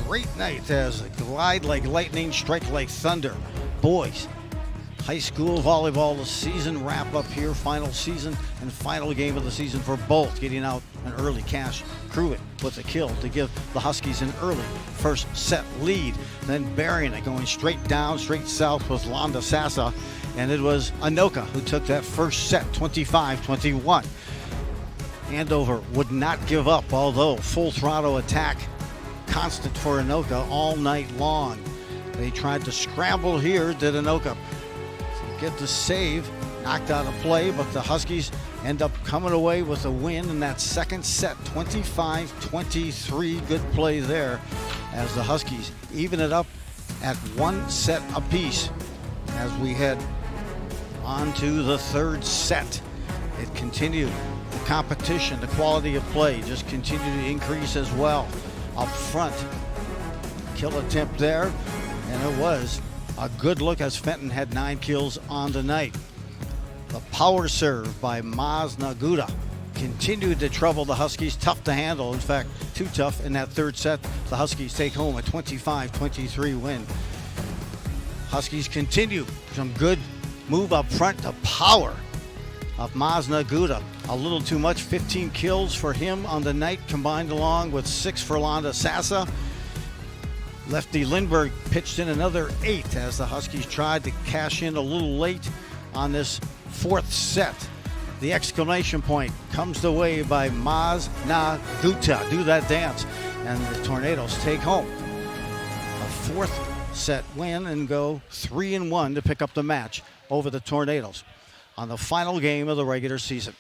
great night as glide like lightning, strike like thunder. Boys, high school volleyball, the season wrap up here, final season and final game of the season for both, getting out an early cash. Pruitt with a kill to give the Huskies an early first set lead. Then burying it, going straight down, straight south with Londa Sassa. And it was Anoka who took that first set, 25-21. Andover would not give up, although full throttle attack constant for Anoka all night long. They tried to scramble here, did Anoka get the save, knocked out of play, but the Huskies end up coming away with a win in that second set, 25-23. Good play there as the Huskies even it up at 1 set apiece as we head on to the third set. It continued. The competition, the quality of play just continued to increase as well. Up front, kill attempt there, and it was a good look as Fenton had 9 kills on the night. The power serve by Maz Naguda continued to trouble the Huskies, tough to handle. In fact, too tough in that third set. The Huskies take home a 25-23 win. Huskies continue some good move up front. The power of Maz Naguda, a little too much, 15 kills for him on the night, combined along with 6 for Londa Sassa. Lefty Lindbergh pitched in another 8 as the Huskies tried to cash in a little late on this fourth set. The exclamation point comes the way by Maz Naguda. Do that dance. And the Tornadoes take home a fourth set win and go 3-1 to pick up the match over the Tornadoes on the final game of the regular season.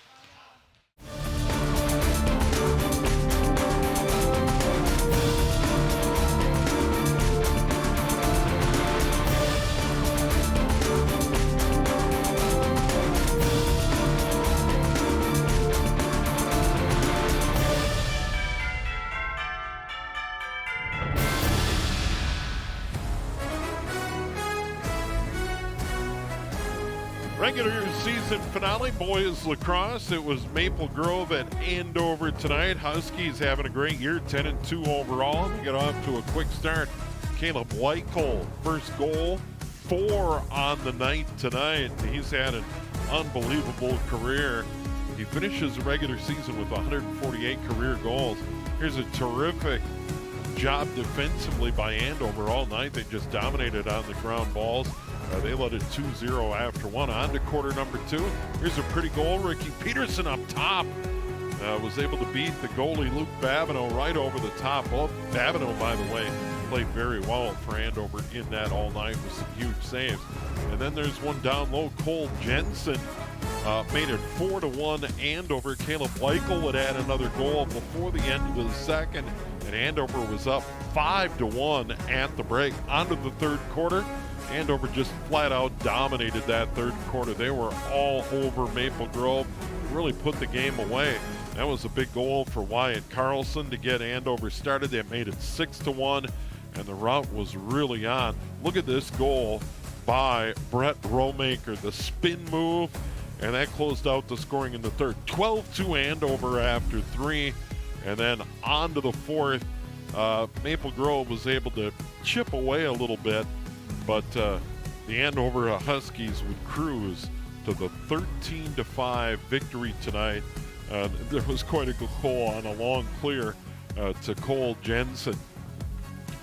Regular season finale, boys lacrosse. It was Maple Grove at Andover tonight. Huskies having a great year, 10-2 overall. They get off to a quick start. Caleb Weichel, first goal, 4 on the night tonight. He's had an unbelievable career. He finishes the regular season with 148 career goals. Here's a terrific job defensively by Andover all night. They just dominated on the ground balls. They led it 2-0 after one. On to quarter number 2. Here's a pretty goal. Ricky Peterson up top was able to beat the goalie Luke Babineau right over the top. Well, Babineau, by the way, played very well for Andover in that all night with some huge saves. And then there's one down low. Cole Jensen made it 4-1 Andover. Caleb Weichel would add another goal before the end of the second, and Andover was up 5-1 at the break. On to the third quarter. Andover just flat out dominated that third quarter. They were all over Maple Grove, really put the game away. That was a big goal for Wyatt Carlson to get Andover started. They made it 6-1, and the rout was really on. Look at this goal by Brett Romaker, the spin move, and that closed out the scoring in the third. 12-2 Andover after 3, and then on to the fourth. Maple Grove was able to chip away a little bit, but the Andover Huskies would cruise to the 13-5 victory tonight. There was quite a good goal on a long clear to Cole Jensen.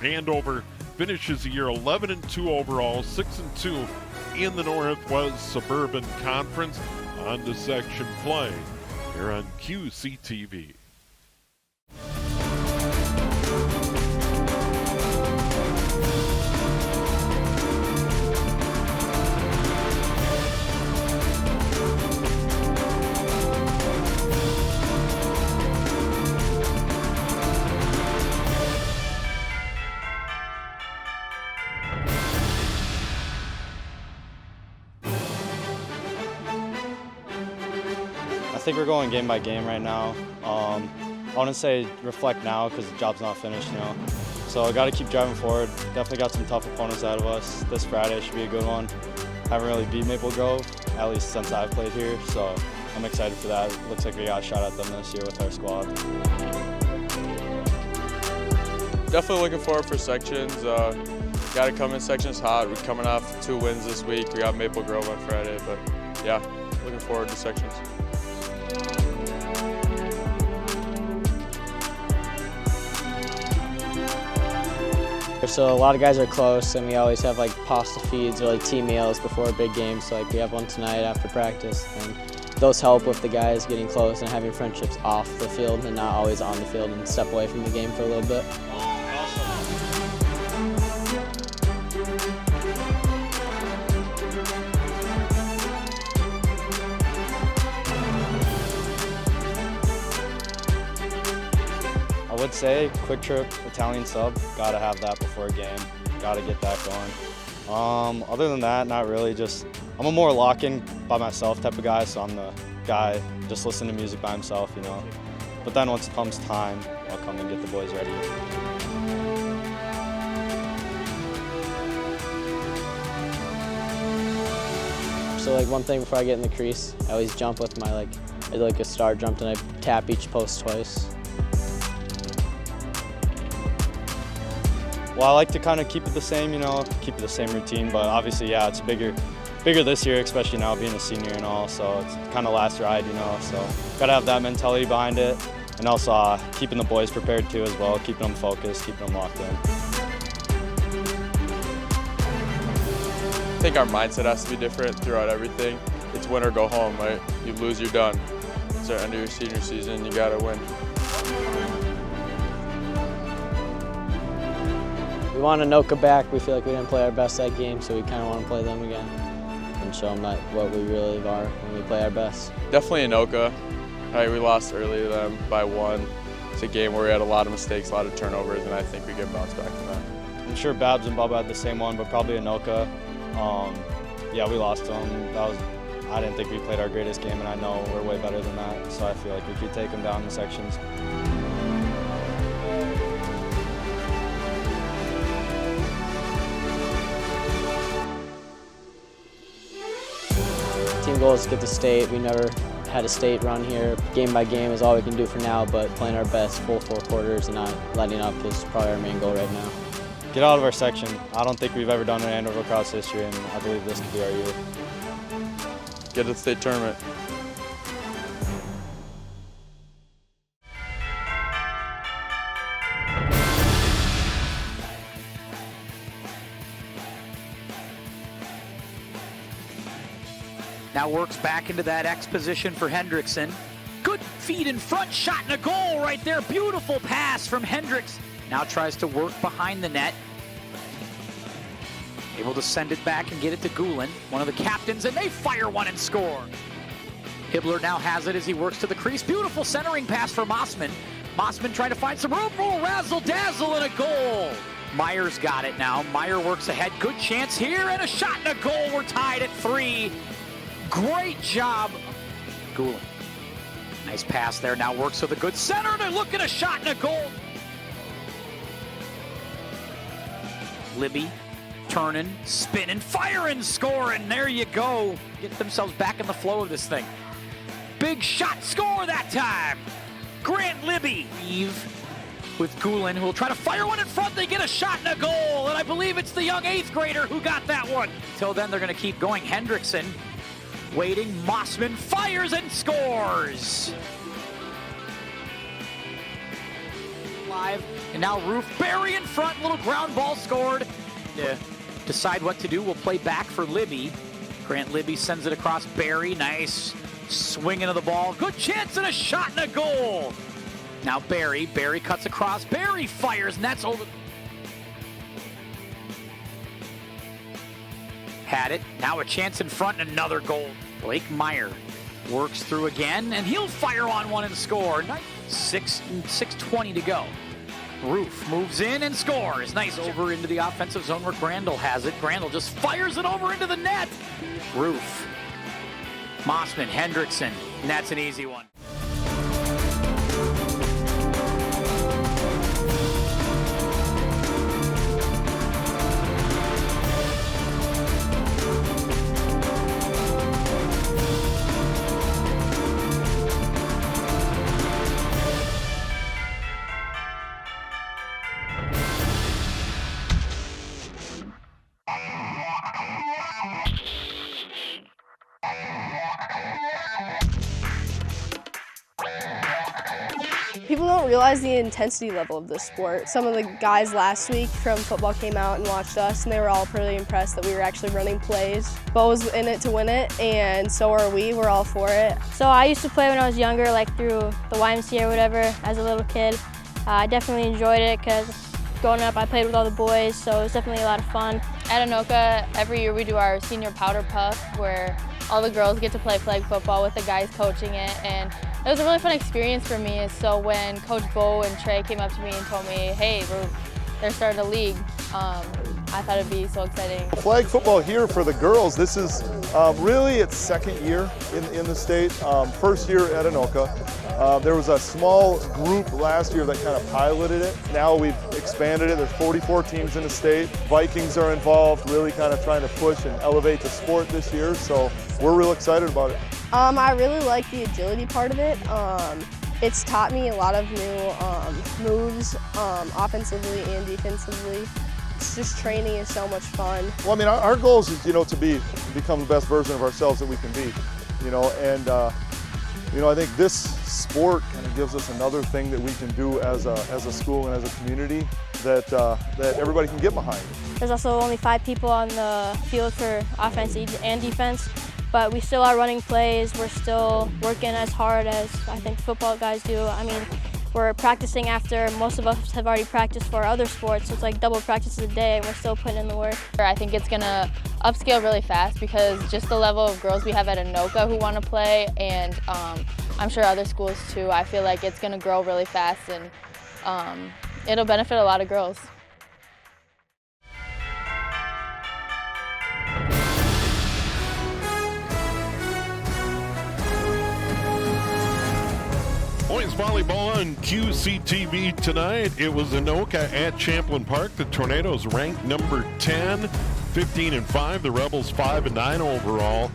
Andover finishes the year 11-2 overall, 6-2 in the Northwest Suburban Conference. On to section play here on QCTV. I think we're going game by game right now. I wouldn't say reflect now because the job's not finished, you know. So I got to keep driving forward. Definitely got some tough opponents out of us. This Friday should be a good one. Haven't really beat Maple Grove, at least since I've played here. So I'm excited for that. Looks like we got a shot at them this year with our squad. Definitely looking forward for sections. Got to come in sections hot. We're coming off 2 wins this week. We got Maple Grove on Friday, but yeah, looking forward to sections. So a lot of guys are close, and we always have like pasta feeds or like team meals before big games. So like we have one tonight after practice, and those help with the guys getting close and having friendships off the field and not always on the field and step away from the game for a little bit. I would say quick trip Italian sub, gotta have that before a game, gotta get that going. Other than that, not really. Just I'm a more lock-in by myself type of guy, so I'm the guy just listening to music by himself, you know. But then once it comes time, I'll come and get the boys ready. So like one thing before I get in the crease, I always jump with my I do like a star jump and I tap each post twice. Well, I like to kind of keep it the same, you know, keep it the same routine, but obviously, yeah, it's bigger this year, especially now being a senior and all, so it's kind of last ride, you know, so gotta have that mentality behind it, and also keeping the boys prepared too as well, keeping them focused, keeping them locked in. I think our mindset has to be different throughout everything. It's win or go home, right? You lose, you're done. It's the end of your senior season, you gotta win. We want Anoka back. We feel like we didn't play our best that game, so we kind of want to play them again and show them that what we really are when we play our best. Definitely Anoka. Right, we lost early to them by 1. It's a game where we had a lot of mistakes, a lot of turnovers, and I think we can bounce back from that. I'm sure Babs and Bubba had the same one, but probably Anoka. Yeah, we lost to them. I didn't think we played our greatest game, and I know we're way better than that, so I feel like we could take them down in sections. Team goal is to get to state. We never had a state run here. Game by game is all we can do for now, but playing our best full 4 quarters and not letting up is probably our main goal right now. Get out of our section. I don't think we've ever done it in Andover across history, and I believe this could be our year. Get to the state tournament. Now works back into that X position for Hendrickson. Good feed in front, shot and a goal right there. Beautiful pass from Hendricks. Now tries to work behind the net. Able to send it back and get it to Gulen, one of the captains, and they fire one and score. Hibbler now has it as he works to the crease. Beautiful centering pass for Mossman. Mossman trying to find some room. Roll, razzle, dazzle, and a goal. Myers got it now. Meyer works ahead. Good chance here, and a shot and a goal. We're tied at 3. Great job, Gulen. Nice pass there. Now works with a good center, and look at a shot and a goal. Libby turning, spinning, firing, scoring. There you go. Get themselves back in the flow of this thing. Big shot, score that time. Grant Libby. Eve with Gulen, who will try to fire one in front. They get a shot and a goal, and I believe it's the young 8th grader who got that one. Till then, they're going to keep going. Hendrickson waiting. Mossman fires and scores. Live, and now Roof Barry in front. Little ground ball scored. To decide what to do, we'll play back for Libby. Grant Libby sends it across Barry. Nice swing into the ball. Good chance and a shot and a goal. Now Barry cuts across. Barry fires, and that's over. Had it. Now a chance in front and another goal. Blake Meyer works through again, and he'll fire on one and score. 6:20 to go. Roof moves in and scores. Nice over into the offensive zone where Grandel has it. Grandel just fires it over into the net. Roof. Mossman, Hendrickson, and that's an easy one. People don't realize the intensity level of this sport. Some of the guys last week from football came out and watched us, and they were all pretty impressed that we were actually running plays. Bo was in it to win it, and so are we. We're all for it. So I used to play when I was younger, like through the YMCA or whatever, as a little kid. I definitely enjoyed it because growing up I played with all the boys, so it was definitely a lot of fun. At Anoka, every year we do our senior powder puff where all the girls get to play flag football with the guys coaching it, and it was a really fun experience for me. So when Coach Bo and Trey came up to me and told me, hey, they're starting a league, I thought it'd be so exciting. Flag football here for the girls, this is really its second year in the state. First year at Anoka. There was a small group last year that kind of piloted it. Now we've expanded it. There's 44 teams in the state. Vikings are involved, really kind of trying to push and elevate the sport this year. So we're real excited about it. I really like the agility part of it. It's taught me a lot of new moves, offensively and defensively. It's just training is so much fun. Well, I mean, our goal is, to become the best version of ourselves that we can be, and I think this sport kind of gives us another thing that we can do as a school and as a community that everybody can get behind. There's also only 5 people on the field for offense and defense, but we still are running plays. We're still working as hard as I think football guys do. I mean, we're practicing after most of us have already practiced for our other sports, so it's like double practices a day, and we're still putting in the work. I think it's gonna upscale really fast because just the level of girls we have at Anoka who want to play, and I'm sure other schools too. I feel like it's gonna grow really fast, and it'll benefit a lot of girls. Boys volleyball on QCTV tonight. It was Anoka at Champlin Park. The Tornadoes ranked number 10, 15-5. The Rebels 5-9 overall.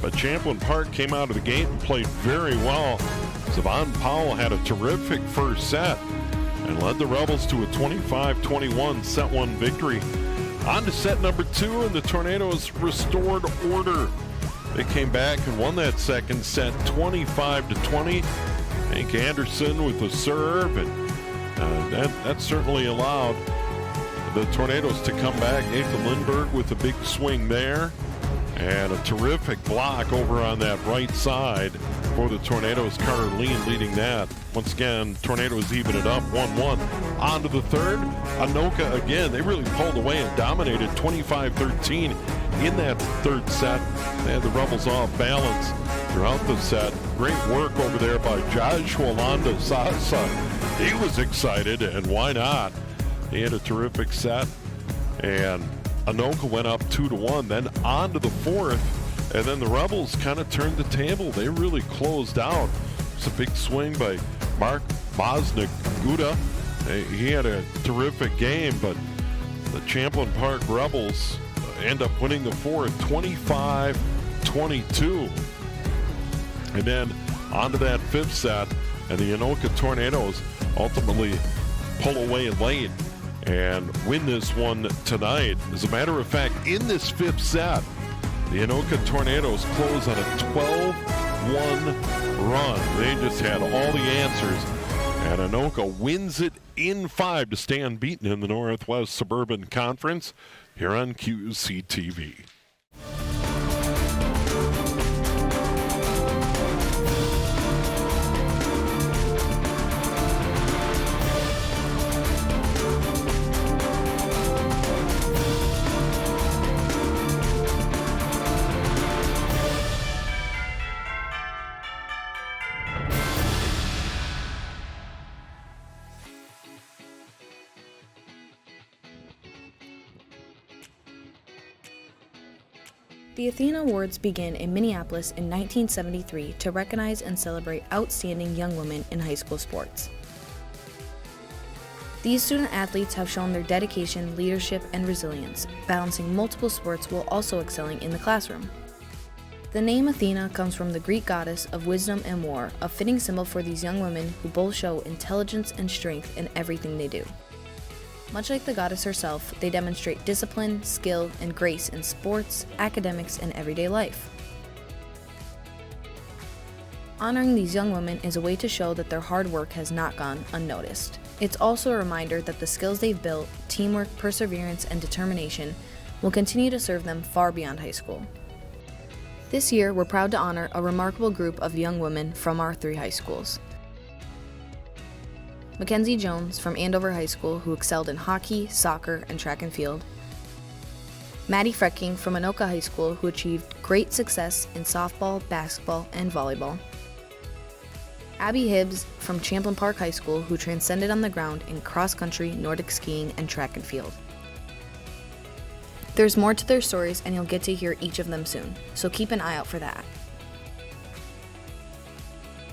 But Champlin Park came out of the gate and played very well. Savon Powell had a terrific first set and led the Rebels to a 25-21 set 1 victory. On to set number 2, and the Tornadoes restored order. They came back and won that second set 25-20. Hank Anderson with the serve, and that certainly allowed the Tornadoes to come back. Nathan Lindbergh with a big swing there, and a terrific block over on that right side for the Tornadoes. Carter Lean leading that. Once again, Tornadoes even it up 1-1. On to the third. Anoka again, they really pulled away and dominated 25-13 in that third set. They had the Rebels off balance throughout the set. Great work over there by Joshua Londa Sasa. He was excited, and why not? He had a terrific set, and Anoka went up 2-1. Then on to the fourth, and then the Rebels kind of turned the table. They really closed out. It's a big swing by Mark Bosnick-Guda. He had a terrific game, but the Champlin Park Rebels end up winning the fourth 25-22. And then on to that fifth set, and the Anoka Tornadoes ultimately pull away late and win this one tonight. As a matter of fact, in this fifth set, the Anoka Tornadoes close on a 12-1 run. They just had all the answers, and Anoka wins it in 5 to stay unbeaten in the Northwest Suburban Conference here on QCTV. The Athena Awards begin in Minneapolis in 1973 to recognize and celebrate outstanding young women in high school sports. These student athletes have shown their dedication, leadership, and resilience, balancing multiple sports while also excelling in the classroom. The name Athena comes from the Greek goddess of wisdom and war, a fitting symbol for these young women who both show intelligence and strength in everything they do. Much like the goddess herself, they demonstrate discipline, skill, and grace in sports, academics, and everyday life. Honoring these young women is a way to show that their hard work has not gone unnoticed. It's also a reminder that the skills they've built, teamwork, perseverance, and determination, will continue to serve them far beyond high school. This year, we're proud to honor a remarkable group of young women from our 3 high schools. Mackenzie Jones from Andover High School, who excelled in hockey, soccer, and track and field. Maddie Frecking from Anoka High School, who achieved great success in softball, basketball, and volleyball. Abby Hibbs from Champlain Park High School, who transcended on the ground in cross-country, Nordic skiing, and track and field. There's more to their stories, and you'll get to hear each of them soon, so keep an eye out for that.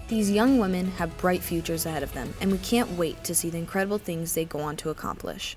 These young women have bright futures ahead of them, and we can't wait to see the incredible things they go on to accomplish.